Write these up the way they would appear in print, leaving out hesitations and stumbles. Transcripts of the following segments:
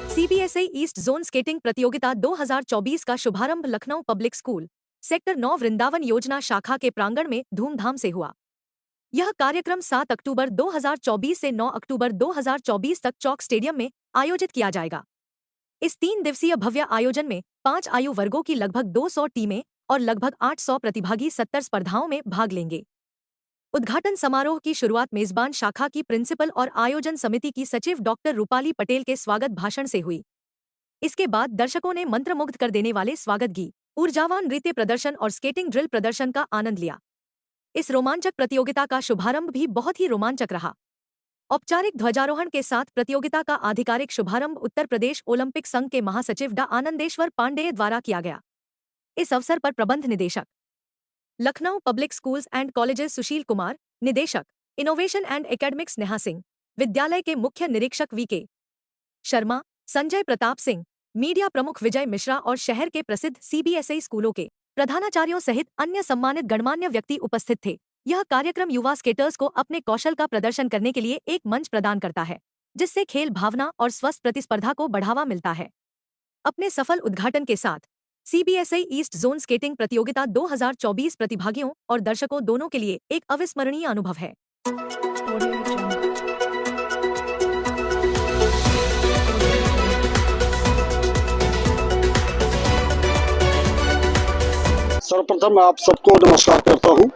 CBSE east zone skating प्रतियोगिता 2024 का शुभारंभ Lucknow public school sector 9 Vrindavan योजना शाखा के प्रांगण में धूमधाम से हुआ। यह कार्यक्रम 7 अक्टूबर 2024 से 9 अक्टूबर 2024 तक चौक स्टेडियम में आयोजित किया जाएगा। इस 3 दिवसीय भव्य आयोजन में 5 आयु वर्गों की लगभग 200 टीमें और लगभग 800 प्रतिभागी 70 स्पर्धाओं में भाग लेंगे। उद्घाटन समारोह की शुरुआत मेजबान शाखा की प्रिंसिपल और आयोजन समिति की सचिव डॉक्टर रूपाली पटेल के स्वागत भाषण से हुई। इसके बाद दर्शकों ने मंत्रमुग्ध कर देने वाले स्वागत गीत, ऊर्जावान नृत्य प्रदर्शन और स्केटिंग ड्रिल प्रदर्शन का आनंद लिया। इस रोमांचक प्रतियोगिता का शुभारंभ भी बहुत ही रोमांचक रहा। औपचारिक ध्वजारोहण के साथ प्रतियोगिता का आधिकारिक शुभारंभ उत्तर प्रदेश ओलंपिक संघ के महासचिव डॉ आनंदेश्वर पांडेय द्वारा किया गया। इस अवसर पर प्रबंध निदेशक Lucknow public schools and colleges Sushil Kumar, निदेशक innovation and academics Neha Singh, विद्यालय के मुख्य निरीक्षक वीके शर्मा, संजय प्रताप सिंह, मीडिया प्रमुख विजय मिश्रा और शहर के प्रसिद्ध सीबीएसई स्कूलों के प्रधानाचार्यों सहित अन्य सम्मानित गणमान्य व्यक्ति उपस्थित थे। यह कार्यक्रम युवा स्केटर्स को अपने कौशल का प्रदर्शन करने के लिए एक मंच प्रदान करता है, जिससे खेल भावना और स्वस्थ प्रतिस्पर्धा को बढ़ावा मिलता है। अपने सफल उद्घाटन के साथ सीबीएसई ईस्ट जोन स्केटिंग प्रतियोगिता 2024 प्रतिभागियों और दर्शकों दोनों के लिए एक अविस्मरणीय अनुभव है। सर्वप्रथम मैं आप सबको नमस्कार करता हूं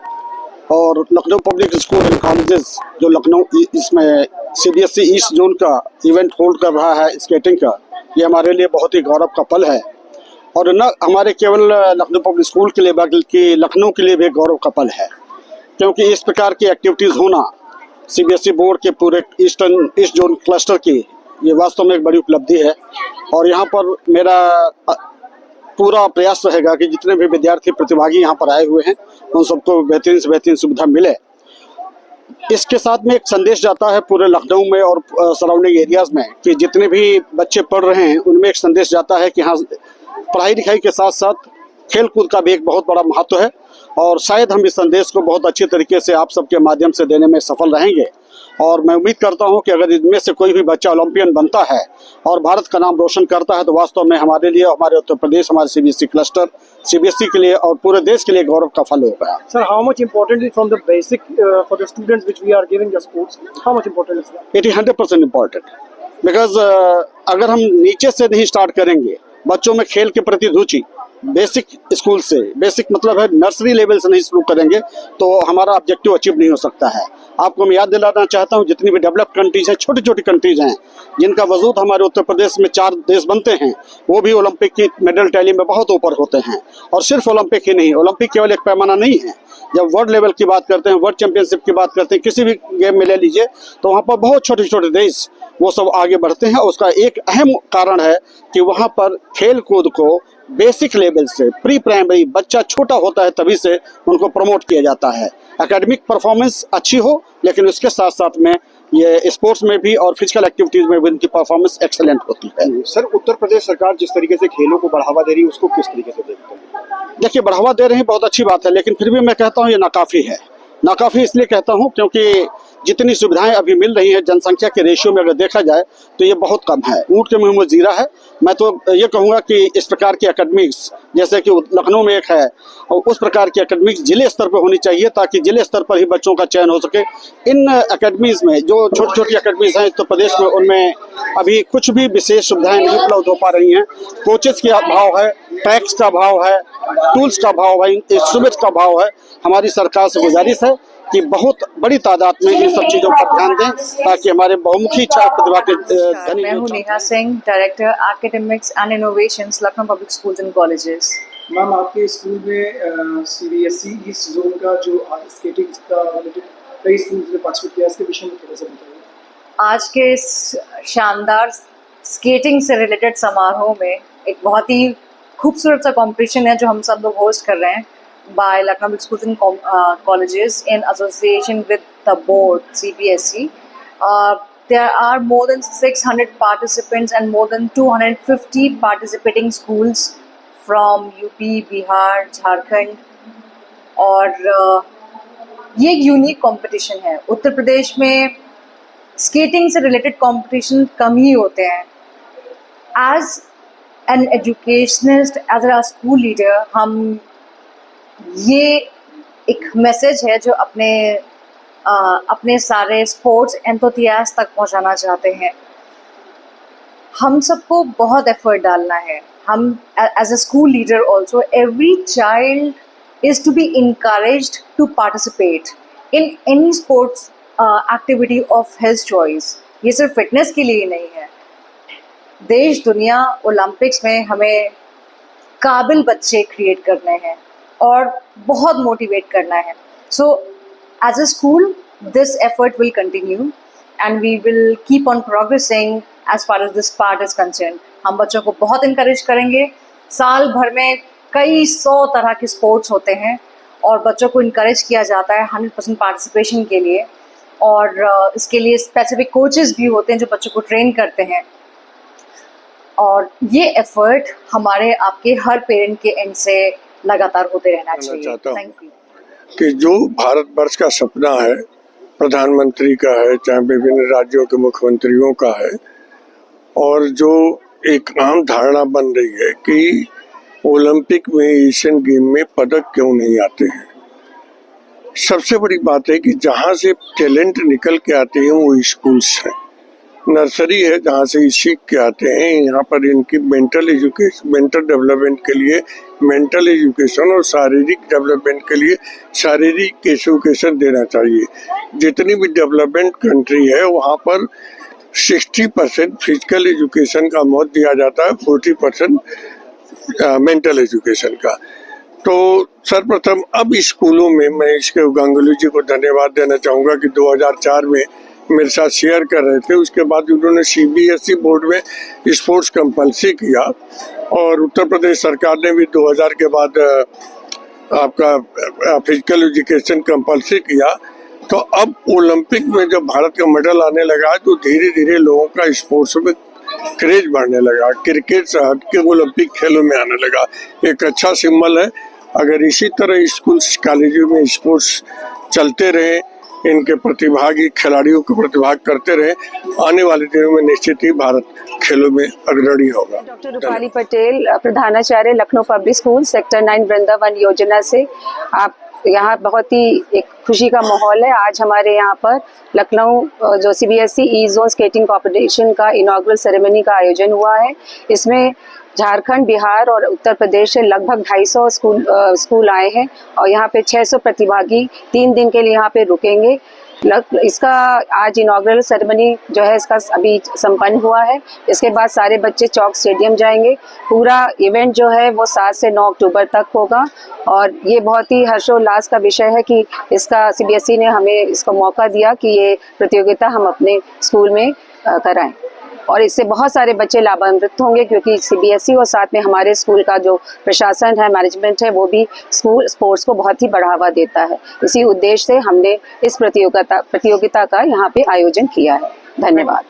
और Lucknow public school and colleges जो लखनऊ इसमें सीबीएसई ईस्ट जोन का इवेंट होल्ड कर रहा है स्केटिंग का, ये हमारे लिए बहुत ही गौरव का पल है और न हमारे केवल लखनऊ पब्लिक स्कूल के लिए बल्कि लखनऊ के लिए भी गौरव का पल है, क्योंकि इस प्रकार की एक्टिविटीज़ होना सीबीएसई बोर्ड के पूरे ईस्ट जोन क्लस्टर की ये वास्तव में एक बड़ी उपलब्धि है। और यहाँ पर मेरा पूरा प्रयास रहेगा कि जितने भी विद्यार्थी प्रतिभागी यहाँ पर आए हुए हैं उन सबको बेहतरीन से बेहतरीन सुविधा मिले। इसके साथ में एक संदेश जाता है पूरे लखनऊ में और सराउंडिंग एरियाज में कि जितने भी बच्चे पढ़ रहे हैं उनमें एक संदेश जाता है कि हाँ, पढ़ाई लिखाई के साथ साथ खेल कूद का भी एक बहुत बड़ा महत्व है और शायद हम इस संदेश को बहुत अच्छी तरीके से आप सबके माध्यम से देने में सफल रहेंगे। और मैं उम्मीद करता हूं कि अगर इनमें से कोई भी बच्चा ओलंपियन बनता है और भारत का नाम रोशन करता है तो वास्तव में हमारे लिए, हमारे उत्तर प्रदेश, हमारे सीबीएसई क्लस्टर, सीबीएसई के लिए और पूरे देश के लिए गौरव का फल होगा। Sir, how much important is from the basic for the students which we are giving the sports, how much important is that? It is 100% important because अगर हम नीचे से नहीं स्टार्ट करेंगे, बच्चों में खेल के प्रति रुचि बेसिक स्कूल से, बेसिक मतलब है नर्सरी लेवल से नहीं शुरू करेंगे तो हमारा ऑब्जेक्टिव अचीव नहीं हो सकता है। आपको मैं याद दिलाना चाहता हूं, जितनी भी डेवलप्ड कंट्रीज हैं, छोटी छोटी कंट्रीज हैं जिनका वजूद हमारे उत्तर प्रदेश में 4 देश बनते हैं, वो भी ओलंपिक की मेडल टैली में बहुत ऊपर होते हैं। और सिर्फ ओलंपिक ही नहीं, ओलंपिक केवल एक पैमाना नहीं है। जब वर्ल्ड लेवल की बात करते हैं, वर्ल्ड चैंपियनशिप की बात करते हैं, किसी भी गेम में ले लीजिए तो वहाँ पर बहुत छोटे छोटे देश वो सब आगे बढ़ते हैं। उसका एक अहम कारण है कि वहाँ पर खेल कूद को बेसिक लेवल से, प्री प्राइमरी, बच्चा छोटा होता है तभी से उनको प्रमोट किया जाता है। एकेडमिक परफॉर्मेंस अच्छी हो लेकिन उसके साथ साथ में ये स्पोर्ट्स में भी और फिजिकल एक्टिविटीज में भी उनकी परफॉर्मेंस एक्सेलेंट होती है। सर, उत्तर प्रदेश सरकार जिस तरीके से खेलों को बढ़ावा दे रही है उसको किस तरीके से देखते हैं? देखिए, बढ़ावा दे रहे हैं, बहुत अच्छी बात है, लेकिन फिर भी मैं कहता हूँ ये नाकाफी है। नाकाफी इसलिए कहता हूँ क्योंकि जितनी सुविधाएं अभी मिल रही हैं जनसंख्या के रेशियो में अगर देखा जाए तो ये बहुत कम है। ऊंट के मुंह में जीरा है। मैं तो ये कहूँगा कि इस प्रकार की एकेडमिक्स जैसे कि लखनऊ में एक है और उस प्रकार की एकेडमिक्स जिले स्तर पर होनी चाहिए ताकि जिले स्तर पर ही बच्चों का चयन हो सके। इन एकेडमीज में जो छोटी छोटी एकेडमीज हैं उत्तर प्रदेश में, उनमें अभी कुछ भी विशेष सुविधाएं नहीं उपलब्ध हो पा रही हैं। कोचेस का अभाव है, ट्रैक्स का अभाव है, टूल्स का अभाव है, इंस्ट्रूमेंट्स का अभाव है। हमारी सरकार से गुजारिश है कि बहुत बड़ी तादाद में इन सब चीजों पर ध्यान दें ताकि हमारे बहुमुखी छात्र प्रतिभा के मैं हूं Neha Singh, director academics and innovations, Lucknow public schools and colleges. Ma'am, आपके स्कूल में सीबीएसई ईस्ट जोन का जो स्केटिंग का रिलेटेड कई स्कूल्स ने पार्टिसिपेट किया, इसके विषय में थोड़ा सा बताइए। आज के इस शानदार स्केटिंग से रिलेटेड समारोह में एक बहुत ही खूबसूरत सा कंपटीशन है जो हम सब लोग होस्ट कर रहे हैं by Lucknow Public Schools and Colleges in association with the board CBSE. There are more than 600 participants and more than 250 participating schools from UP, Bihar, Jharkhand और ये एक यूनिक कंपटीशन है। उत्तर प्रदेश में स्केटिंग से रिलेटेड कंपटीशन कम ही होते हैं। As an educationist, as a school leader, हम ये एक मैसेज है जो अपने सारे स्पोर्ट्स एंथुसियास्ट तक पहुंचाना चाहते हैं। हम सबको बहुत एफर्ट डालना है। हम as a school leader also, every child is to be encouraged to participate in any sports activity of his choice। ये सिर्फ फिटनेस के लिए नहीं है। देश दुनिया ओलंपिक्स में हमें काबिल बच्चे क्रिएट करने हैं और बहुत मोटिवेट करना है। So as a school this effort will continue and we will keep on progressing as far as this part is concern. हम बच्चों को बहुत इंकरेज करेंगे। साल भर में कई 100 तरह के स्पोर्ट्स होते हैं और बच्चों को इनकरेज किया जाता है 100% पार्टिसिपेशन के लिए, और इसके लिए स्पेसिफिक कोचेस भी होते हैं जो बच्चों को ट्रेन करते हैं। और ये एफर्ट हमारे आपके हर पेरेंट के एंड से लगातार होते रहना चाहिए। Thank you. कि जो भारतवर्ष का सपना है, प्रधानमंत्री का है, चाहे विभिन्न राज्यों के मुख्यमंत्रियों का है, और जो एक आम धारणा बन रही है कि ओलंपिक में, एशियन गेम में पदक क्यों नहीं आते हैं। सबसे बड़ी बात है कि जहाँ से टैलेंट निकल के आते हैं वो स्कूल्स हैं, नर्सरी है जहाँ से सीख के आते हैं। यहाँ पर इनकी मेंटल एजुकेशन, मेंटल डेवलपमेंट के लिए मेंटल एजुकेशन और शारीरिक डेवलपमेंट के लिए शारीरिक एजुकेशन देना चाहिए। जितनी भी डेवलपमेंट कंट्री है वहाँ पर 60% फिजिकल एजुकेशन का महत्व दिया जाता है, 40% मेंटल एजुकेशन का। तो सर्वप्रथम अब स्कूलों में मैं इसके गांगुली जी को धन्यवाद देना चाहूँगा कि 2004 में मेरे साथ शेयर कर रहे थे। उसके बाद उन्होंने CBSE बोर्ड में स्पोर्ट्स कंपल्सरी किया और उत्तर प्रदेश सरकार ने भी 2000 के बाद आपका फिजिकल एजुकेशन कंपल्सरी किया। तो अब ओलंपिक में जब भारत का मेडल आने लगा तो धीरे धीरे लोगों का स्पोर्ट्स में क्रेज बढ़ने लगा। क्रिकेट से हट के ओलंपिक खेलों में आने लगा। एक अच्छा सिंबल है। अगर इसी तरह स्कूल कॉलेजों में स्पोर्ट्स चलते रहे, इनके प्रतिभागी खिलाड़ियों को प्रतिभाग करते रहे, आने वाले दिनों में निश्चित ही भारत खेलों में अग्रणी होगा। डॉक्टर रूपाली पटेल, प्रधानाचार्य, Lucknow public school, sector 9 Vrindavan योजना से। आप यहाँ बहुत ही एक खुशी का माहौल है। आज हमारे यहाँ पर लखनऊ जो CBSE ई जोन स्केटिंग कॉम्पिटिशन का इनॉग्रल सेरेमनी का आयोजन हुआ है। इसमें झारखंड, बिहार और उत्तर प्रदेश से लगभग 250 स्कूल आए हैं और यहाँ पे 600 प्रतिभागी 3 दिन के लिए यहाँ पे रुकेंगे। इसका आज इनॉग्रल सेरेमनी जो है इसका अभी संपन्न हुआ है। इसके बाद सारे बच्चे चौक स्टेडियम जाएंगे। पूरा इवेंट जो है वो 7 से 9 अक्टूबर तक होगा और ये बहुत ही हर्षोल्लास का विषय है कि इसका CBSE ने हमें इसको मौका दिया कि ये प्रतियोगिता हम अपने स्कूल में कराएं और इससे बहुत सारे बच्चे लाभान्वित होंगे क्योंकि CBSE और साथ में हमारे स्कूल का जो प्रशासन है, मैनेजमेंट है, वो भी स्कूल स्पोर्ट्स को बहुत ही बढ़ावा देता है। इसी उद्देश्य से हमने इस प्रतियोगिता का यहाँ पे आयोजन किया है। धन्यवाद।